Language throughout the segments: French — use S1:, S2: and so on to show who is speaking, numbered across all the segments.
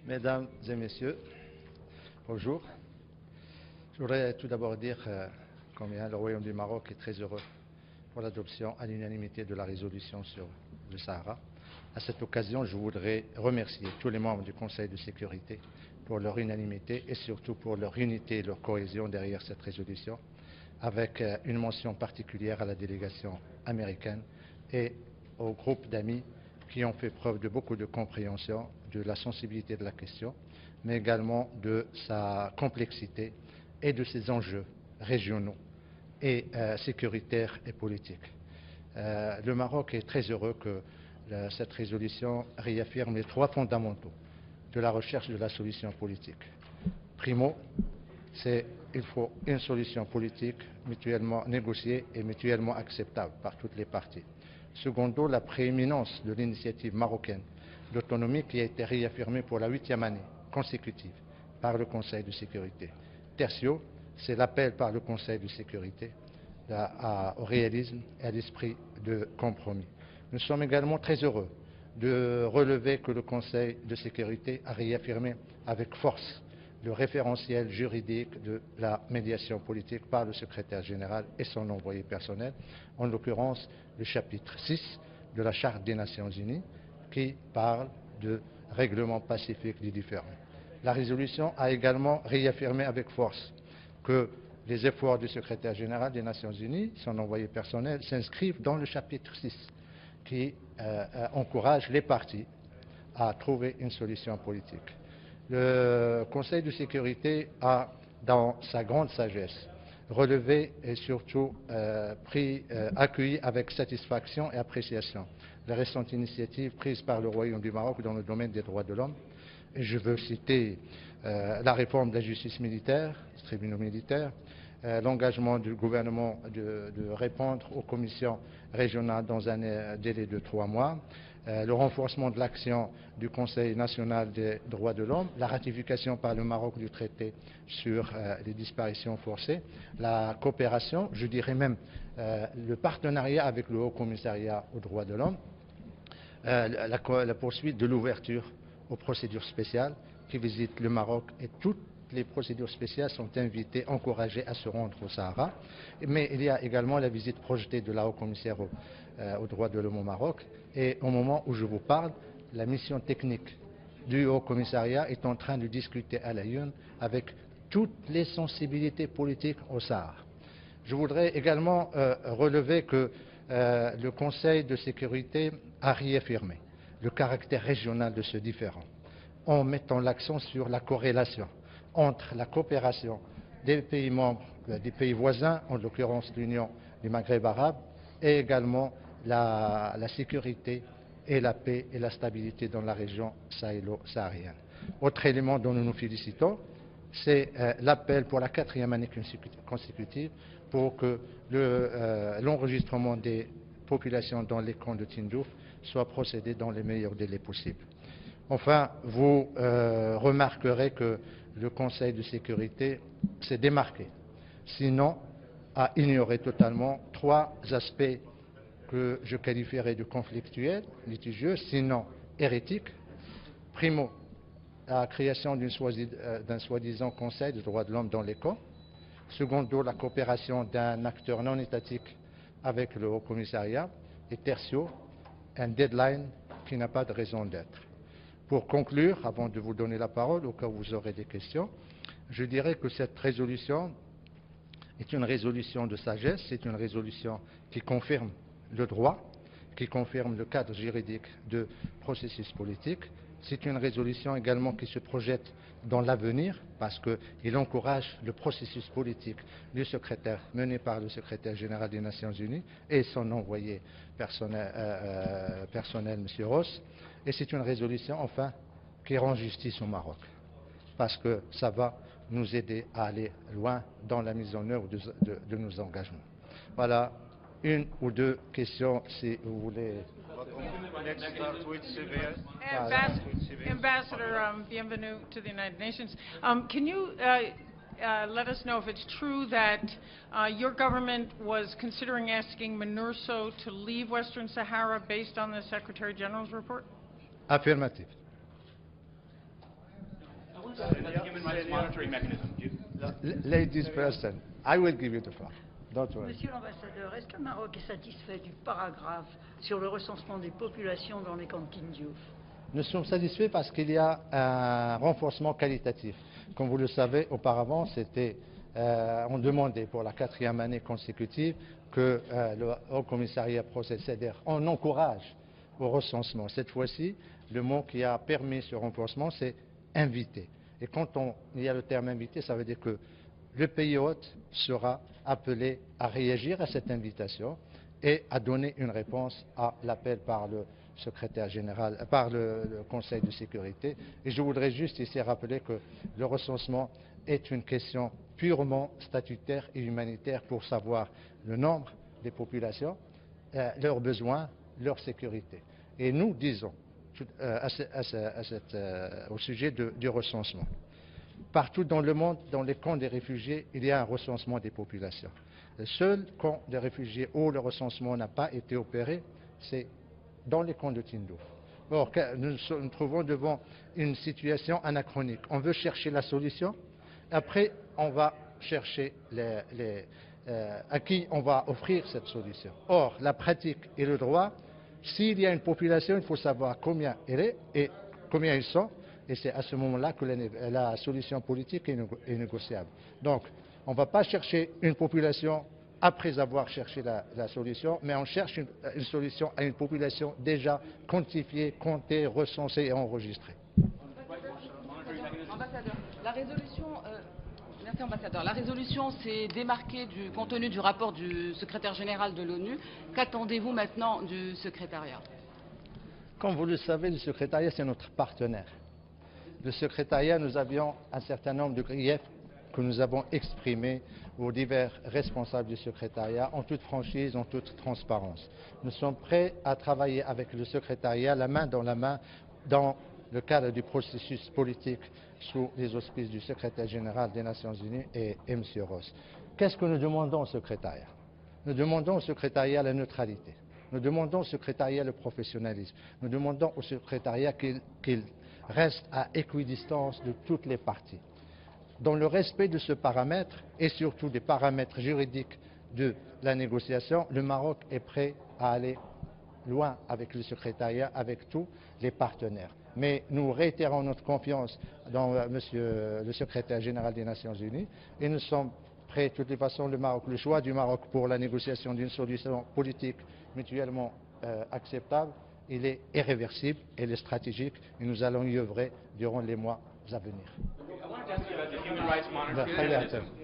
S1: Mesdames et messieurs, bonjour. Je voudrais tout d'abord dire combien le Royaume du Maroc est très heureux pour l'adoption à l'unanimité de la résolution sur le Sahara. À cette occasion, je voudrais remercier tous les membres du Conseil de sécurité pour leur unanimité et surtout pour leur unité et leur cohésion derrière cette résolution, avec une mention particulière à la délégation américaine et au groupe d'amis qui ont fait preuve de beaucoup de compréhension de la sensibilité de la question, mais également de sa complexité et de ses enjeux régionaux et sécuritaires et politiques. Le Maroc est très heureux que cette résolution réaffirme les trois fondamentaux de la recherche de la solution politique. Primo, il faut une solution politique mutuellement négociée et mutuellement acceptable par toutes les parties. Secondo, la prééminence de l'initiative marocaine d'autonomie qui a été réaffirmée pour la 8e année consécutive par le Conseil de sécurité. Tertio, c'est l'appel par le Conseil de sécurité au réalisme et à l'esprit de compromis. Nous sommes également très heureux de relever que le Conseil de sécurité a réaffirmé avec force le référentiel juridique de la médiation politique par le secrétaire général et son envoyé personnel, en l'occurrence le chapitre 6 de la Charte des Nations Unies qui parle de règlement pacifique des différends. La résolution a également réaffirmé avec force que les efforts du secrétaire général des Nations Unies, son envoyé personnel, s'inscrivent dans le chapitre 6 qui encourage les parties à trouver une solution politique. Le Conseil de sécurité a, dans sa grande sagesse, relevé et surtout accueilli avec satisfaction et appréciation les récentes initiatives prises par le Royaume du Maroc dans le domaine des droits de l'homme. Et je veux citer la réforme de la justice militaire, des tribunaux militaires, l'engagement du gouvernement de répondre aux commissions régionales dans un délai de 3 mois, le renforcement de l'action du Conseil national des droits de l'homme, la ratification par le Maroc du traité sur les disparitions forcées, la coopération, je dirais même le partenariat avec le Haut Commissariat aux droits de l'homme, la poursuite de l'ouverture aux procédures spéciales qui visitent le Maroc, et toutes les procédures spéciales sont invitées, encouragées à se rendre au Sahara. Mais il y a également la visite projetée de la Haut-Commissaire aux droits de l'homme au Maroc. Et au moment où je vous parle, la mission technique du Haut-Commissariat est en train de discuter à l'AYUN avec toutes les sensibilités politiques au Sahara. Je voudrais également relever que le Conseil de sécurité a réaffirmé le caractère régional de ce différend, en mettant l'accent sur la corrélation entre la coopération des pays membres, des pays voisins, en l'occurrence l'Union du Maghreb arabe, et également la sécurité et la paix et la stabilité dans la région sahélo-saharienne. Autre élément dont nous nous félicitons, c'est l'appel pour la 4e année consécutive pour que l'enregistrement des populations dans les camps de Tindouf soit procédé dans les meilleurs délais possibles. Enfin, vous remarquerez que le Conseil de sécurité s'est démarqué, sinon a ignoré totalement 3 aspects que je qualifierais de conflictuels, litigieux, sinon hérétiques. Primo, la création d'un soi-disant Conseil des droits de l'homme dans les camps. Secondo, la coopération d'un acteur non étatique avec le Haut Commissariat. Et tertio, un deadline qui n'a pas de raison d'être. Pour conclure, avant de vous donner la parole, au cas où vous aurez des questions, je dirais que cette résolution est une résolution de sagesse, c'est une résolution qui confirme le droit, qui confirme le cadre juridique de processus politique. C'est une résolution également qui se projette dans l'avenir parce qu'il encourage le processus politique mené par le secrétaire général des Nations Unies et son envoyé personnel, M. Ross. Et c'est une résolution, enfin, qui rend justice au Maroc parce que ça va nous aider à aller loin dans la mise en œuvre de nos engagements. Voilà, une ou deux questions si vous voulez.
S2: Ambassador, bienvenue to the United Nations. Can you let us know if it's true that your government was considering asking MINURSO to leave Western Sahara based on the Secretary General's report?
S1: Affirmative.
S3: About the human rights monitoring mechanism.
S1: Ladies person, I will give you the floor. Don't worry.
S4: Monsieur l'ambassadeur, est-ce que le Maroc est satisfait du paragraphe sur le recensement des populations dans les camps de Tindouf?
S1: Nous sommes satisfaits parce qu'il y a un renforcement qualitatif. Comme vous le savez, auparavant, on demandait pour la 4e année consécutive que le Haut Commissariat procès, c'est-à-dire on encourage au recensement. Cette fois-ci, le mot qui a permis ce renforcement, c'est invité. Et quand il y a le terme invité, ça veut dire que le pays hôte sera appelé à réagir à cette invitation et à donner une réponse à l'appel par le secrétaire général, par le Conseil de sécurité. Et je voudrais juste ici rappeler que le recensement est une question purement statutaire et humanitaire pour savoir le nombre des populations, leurs besoins, leur sécurité. Et nous disons au sujet du recensement. Partout dans le monde, dans les camps des réfugiés, il y a un recensement des populations. Le seul camp de réfugiés où le recensement n'a pas été opéré, c'est dans les camps de Tindouf. Or, nous nous trouvons devant une situation anachronique. On veut chercher la solution, après on va chercher à qui on va offrir cette solution. Or, la pratique et le droit, s'il y a une population, il faut savoir combien elle est et combien ils sont. Et c'est à ce moment-là que la solution politique est négociable. Donc, on ne va pas chercher une population après avoir cherché la solution, mais on cherche une solution à une population déjà quantifiée, comptée, recensée et enregistrée.
S5: Ambassadeur, la résolution... Merci, ambassadeur. La résolution s'est démarquée du contenu du rapport du secrétaire général de l'ONU. Qu'attendez-vous maintenant du secrétariat?
S1: Comme vous le savez, le secrétariat, c'est notre partenaire. Le secrétariat, nous avions un certain nombre de griefs que nous avons exprimés aux divers responsables du secrétariat en toute franchise, en toute transparence. Nous sommes prêts à travailler avec le secrétariat, la main, dans le cadre du processus politique sous les auspices du secrétaire général des Nations Unies et M. Ross. Qu'est-ce que nous demandons au secrétariat? Nous demandons au secrétariat la neutralité. Nous demandons au secrétariat le professionnalisme. Nous demandons au secrétariat qu'il reste à équidistance de toutes les parties. Dans le respect de ce paramètre et surtout des paramètres juridiques de la négociation, le Maroc est prêt à aller loin avec le secrétariat, avec tous les partenaires. Mais nous réitérons notre confiance dans Monsieur le secrétaire général des Nations Unies et nous sommes prêts, de toutes les façons, le choix du Maroc pour la négociation d'une solution politique mutuellement acceptable, il est irréversible, il est stratégique et nous allons y œuvrer durant les mois à venir.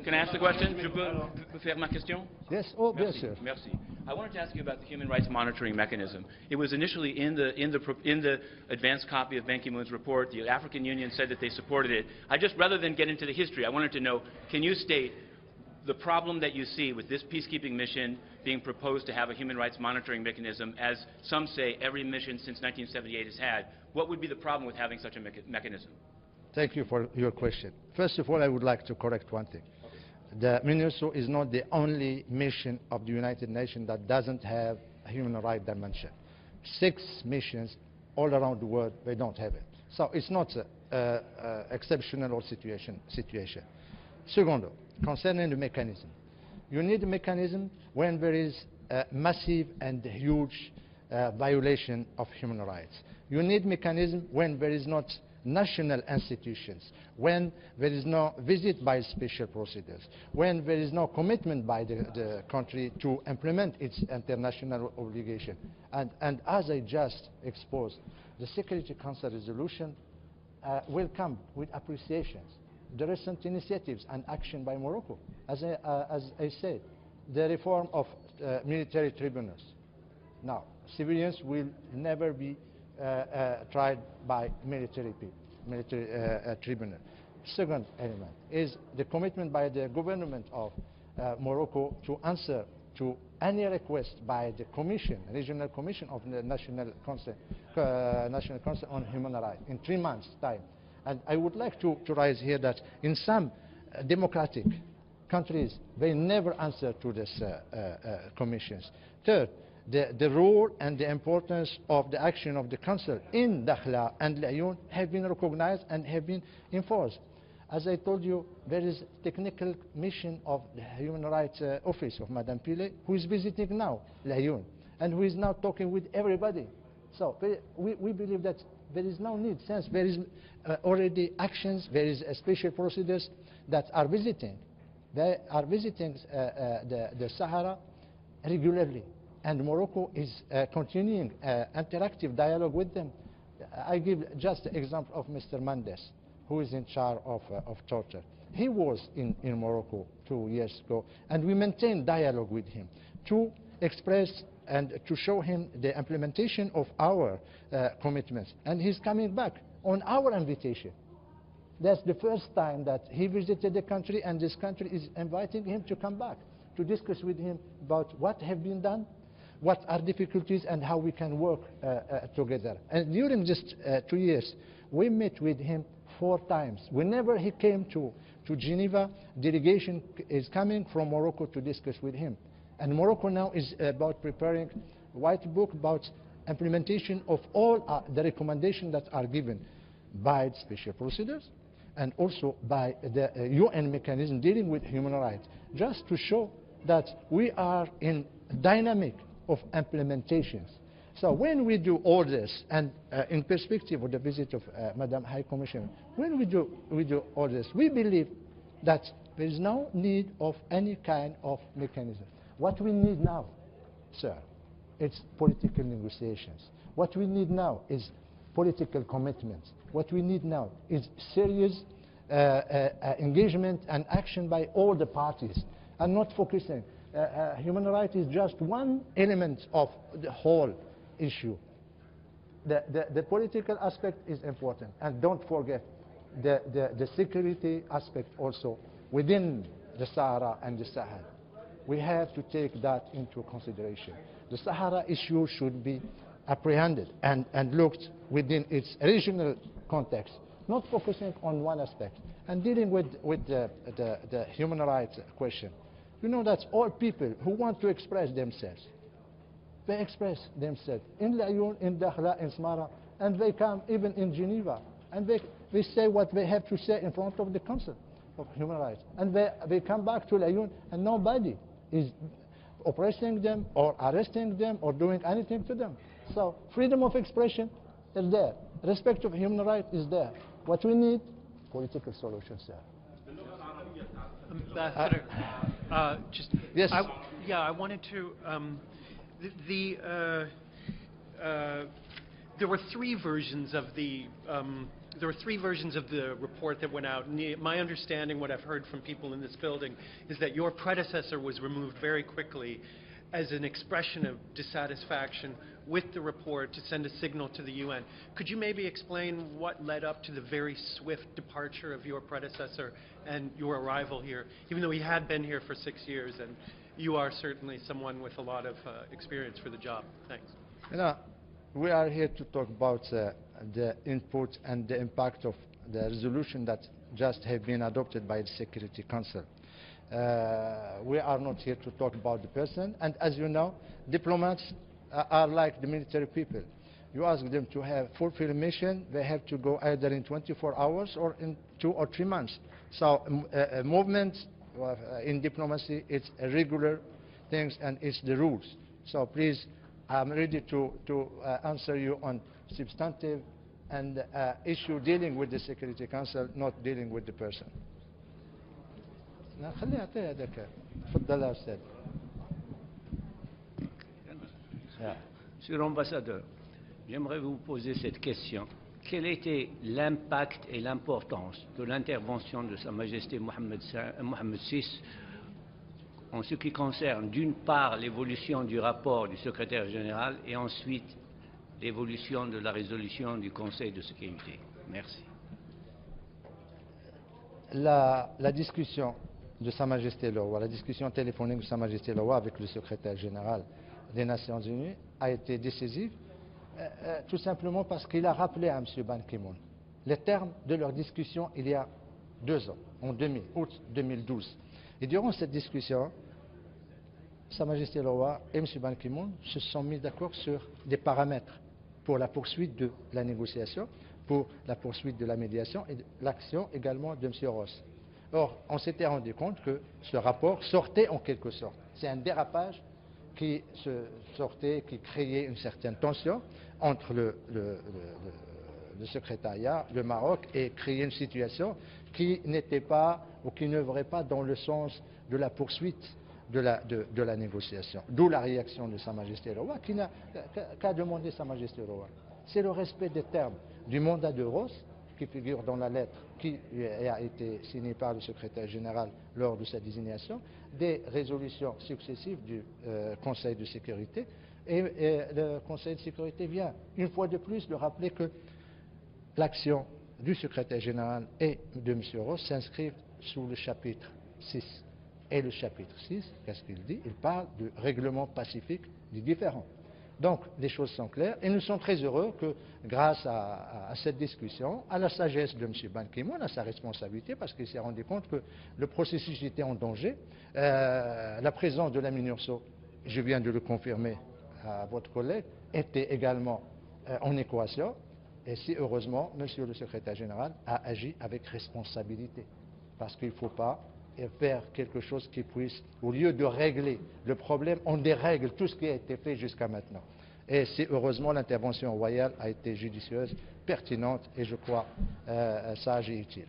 S3: Can I ask the question? Je peux faire ma question?
S1: Yes, oh, bien sûr.
S3: Merci. I wanted to ask you about the human rights monitoring mechanism. It was initially in the advanced copy of Ban Ki-moon's report. The African Union said that they supported it. Rather than get into the history, I wanted to know, can you state the problem that you see with this peacekeeping mission being proposed to have a human rights monitoring mechanism, as some say every mission since 1978 has had? What would be the problem with having such a mechanism?
S1: Thank you for your question. First of all, I would like to correct one thing. The MINURSO is not the only mission of the United Nations that doesn't have a human rights dimension. 6 missions all around the world, they don't have it. So it's not an exceptional situation. Second, concerning the mechanism. You need a mechanism when there is a massive and huge violation of human rights. You need mechanism when there is not national institutions, when there is no visit by special procedures, when there is no commitment by the country to implement its international obligation. And as I just exposed, the Security Council resolution will come with appreciations. The recent initiatives and action by Morocco, as I said, the reform of military tribunals. Now, civilians will never be tried by military tribunal. Second element is the commitment by the government of Morocco to answer to any request by the Commission, Regional Commission of the National Council on Human Rights in 3 months' time. And I would like to raise here that in some democratic countries, they never answer to these commissions. Third, the role and the importance of the action of the Council in Dakhla and Al-Ayoun have been recognized and have been enforced. As I told you, there is a technical mission of the Human Rights Office of Madame Pillay, who is visiting now Al-Ayoun, and who is now talking with everybody. So we believe that there is no need, since there is already actions, there is special procedures that are visiting. They are visiting the Sahara regularly, and Morocco is continuing interactive dialogue with them. I give just the example of Mr. Mendes, who is in charge of torture. He was in Morocco 2 years ago, and we maintain dialogue with him to express and to show him the implementation of our commitments. And he's coming back on our invitation. That's the first time that he visited the country, and this country is inviting him to come back to discuss with him about what have been done, what are difficulties, and how we can work together. And during just 2 years, we met with him 4 times. Whenever he came to Geneva, delegation is coming from Morocco to discuss with him. And Morocco now is about preparing a white book about implementation of all the recommendations that are given by the special procedures and also by the UN mechanism dealing with human rights, just to show that we are in dynamic of implementations. So when we do all this, and in perspective of the visit of Madam High Commissioner, when we do all this, we believe that there is no need of any kind of mechanism. What we need now, sir, it's political negotiations. What we need now is political commitments. What we need now is serious engagement and action by all the parties, and not focusing. Human rights is just one element of the whole issue. The political aspect is important, and don't forget the security aspect also within the Sahara and the Sahel. We have to take that into consideration. The Sahara issue should be apprehended and looked within its regional context, not focusing on one aspect. And dealing with the human rights question, you know that all people who want to express themselves, they express themselves in Al-Ayoun, in Dakhla, in Smara, and they come even in Geneva, and they say what they have to say in front of the Council of Human Rights. And they come back to Al-Ayoun, and nobody is oppressing them or arresting them or doing anything to them. So freedom of expression is there. Respect of human rights is there. What we need, political solutions, sir.
S6: Ambassador,
S1: yes.
S6: I wanted to. There were 3 versions of the. There were 3 versions of the report that went out. My understanding, what I've heard from people in this building, is that your predecessor was removed very quickly as an expression of dissatisfaction with the report to send a signal to the UN. Could you maybe explain what led up to the very swift departure of your predecessor and your arrival here, even though he had been here for 6 years, and you are certainly someone with a lot of experience for the job? Thanks.
S1: You know, we are here to talk about the input and the impact of the resolution that just have been adopted by the Security Council. We are not here to talk about the person, and as you know, diplomats are like the military people. You ask them to fulfill a mission, they have to go either in 24 hours or in 2 or 3 months. So movement in diplomacy, it's a regular things, and it's the rules. So please, I'm ready to answer you on substantive and issue dealing with the Security Council, not dealing with the person.
S7: Monsieur l'ambassadeur, j'aimerais vous poser cette question. Quel était l'impact et l'importance de l'intervention de Sa Majesté Mohammed VI en ce qui concerne d'une part l'évolution du rapport du secrétaire général et ensuite l'évolution de la résolution du Conseil de sécurité? Merci.
S1: La discussion de Sa Majesté le Roi, la discussion téléphonique de Sa Majesté le Roi avec le secrétaire général des Nations Unies a été décisive, tout simplement parce qu'il a rappelé à M. Ban Ki-moon les termes de leur discussion il y a 2 ans, en août 2012. Et durant cette discussion, Sa Majesté le Roi et M. Ban Ki-moon se sont mis d'accord sur des paramètres pour la poursuite de la négociation, pour la poursuite de la médiation et de l'action également de M. Ross. Or, on s'était rendu compte que ce rapport sortait en quelque sorte. C'est un dérapage qui sortait, qui créait une certaine tension entre le secrétariat, le Maroc, et créait une situation qui n'était pas ou qui n'œuvrait pas dans le sens de la poursuite de la négociation. D'où la réaction de Sa Majesté le Roi, qu'a demandé Sa Majesté le Roi. C'est le respect des termes du mandat de Ross, qui figure dans la lettre qui a été signée par le secrétaire général lors de sa désignation, des résolutions successives du Conseil de sécurité. Et le Conseil de sécurité vient une fois de plus de rappeler que l'action du secrétaire général et de M. Ross s'inscrivent sous le chapitre 6. Et le chapitre 6, qu'est-ce qu'il dit? Il parle du règlement pacifique du différend. Donc, les choses sont claires et nous sommes très heureux que, grâce à cette discussion, à la sagesse de M. Ban Ki-moon, à sa responsabilité, parce qu'il s'est rendu compte que le processus était en danger, la présence de la MINURSO, je viens de le confirmer à votre collègue, était également en équation. Et si, heureusement, M. le secrétaire général a agi avec responsabilité, parce qu'il ne faut pas faire quelque chose qui puisse, au lieu de régler le problème, on dérègle tout ce qui a été fait jusqu'à maintenant. Et si, heureusement, l'intervention royale a été judicieuse, pertinente et, je crois, sage et utile.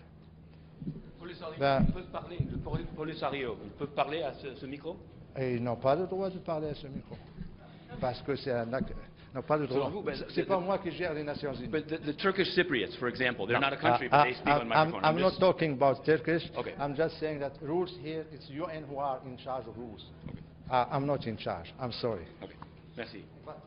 S3: Polisario, ils peuvent parler à ce micro?
S1: Et ils n'ont pas le droit de parler à ce micro, parce que c'est un acte... Ils n'ont pas le droit. C'est pas moi qui gère les Nations Unies.
S3: But the Turkish Cypriots, for example, they're not a country, but they speak on microphone.
S1: I'm not talking about Turkish.
S3: Okay.
S1: I'm just saying that rules here, it's UN who are in charge of rules.
S3: Okay.
S1: I'm not in charge. I'm sorry.
S3: Okay. Merci.
S1: But